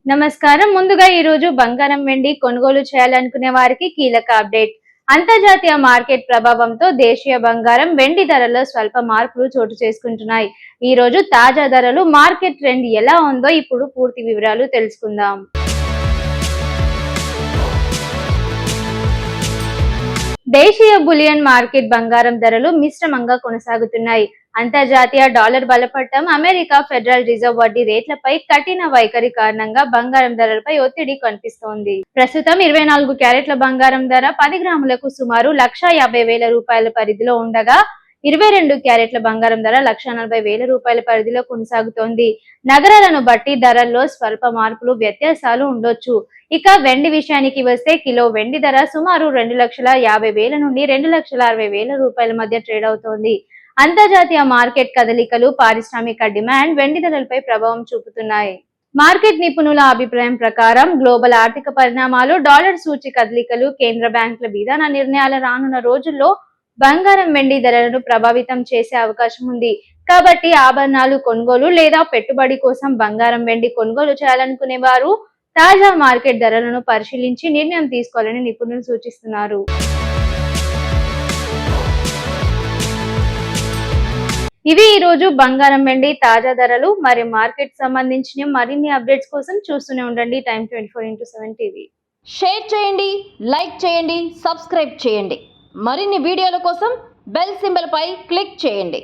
నమస్కారం. ముందుగా ఈ రోజు బంగారం వెండి కొనుగోలు చేయాలనుకునే వారికి కీలక అప్డేట్. అంతర్జాతీయ మార్కెట్ ప్రభావంతో దేశీయ బంగారం వెండి ధరల్లో స్వల్ప మార్పులు చోటు చేసుకుంటున్నాయి. ఈ రోజు తాజా ధరలు, మార్కెట్ ట్రెండ్ ఎలా ఉందో ఇప్పుడు పూర్తి వివరాలు తెలుసుకుందాం. దేశీయ బులియన్ మార్కెట్ బంగారం ధరలు మిశ్రమంగా కొనసాగుతున్నాయి. అంతర్జాతీయ డాలర్ బలపడటం, అమెరికా ఫెడరల్ రిజర్వ్ వడ్డీ రేట్లపై కఠిన వైఖరి కారణంగా బంగారం ధరలపై ఒత్తిడి కనిపిస్తోంది. ప్రస్తుతం 24 క్యారెట్ల బంగారం ధర 10 గ్రాములకు సుమారు 1,50,000 రూపాయల పరిధిలో ఉండగా 22 క్యారెట్ల బంగారం ధర 1,40,000 రూపాయల పరిధిలో కొనసాగుతోంది. నగరాలను బట్టి ధరల్లో స్వల్ప మార్పులు, వ్యత్యాసాలు ఉండొచ్చు. ఇక వెండి విషయానికి వస్తే కిలో వెండి ధర సుమారు 2,50,000 నుండి 2,60,000 రూపాయల మధ్య ట్రేడ్ అవుతోంది. అంతర్జాతీయ మార్కెట్ కదలికలు, పారిశ్రామిక డిమాండ్ వెండి ధరలపై ప్రభావం చూపుతున్నాయి. మార్కెట్ నిపుణుల అభిప్రాయం ప్రకారం గ్లోబల్ ఆర్థిక పరిణామాలు, డాలర్ సూచి కదలికలు, కేంద్ర బ్యాంకుల విధాన నిర్ణయాల రానున్న రోజుల్లో బంగారం వెండి ధరలను ప్రభావితం చేసే అవకాశం ఉంది. కాబట్టి ఆభరణాలు కొనుగోలు లేదా పెట్టుబడి కోసం బంగారం వెండి కొనుగోలు చేయాలనుకునే వారు తాజా మార్కెట్ ధరలను పరిశీలించి నిర్ణయం తీసుకోవాలని నిపుణులు సూచిస్తున్నారు. ఇవి ఈ రోజు బంగారం వెండి తాజా ధరలు. మరి మార్కెట్ సంబంధించిన మరిన్ని అప్డేట్స్ కోసం చూస్తూనే ఉండండి టైమ్ 24x7 టీవీ. షేర్ చేయండి, లైక్ చేయండి, సబ్స్క్రైబ్ చేయండి. మరిన్ని వీడియోల కోసం బెల్ సింబల్ పై క్లిక్ చేయండి.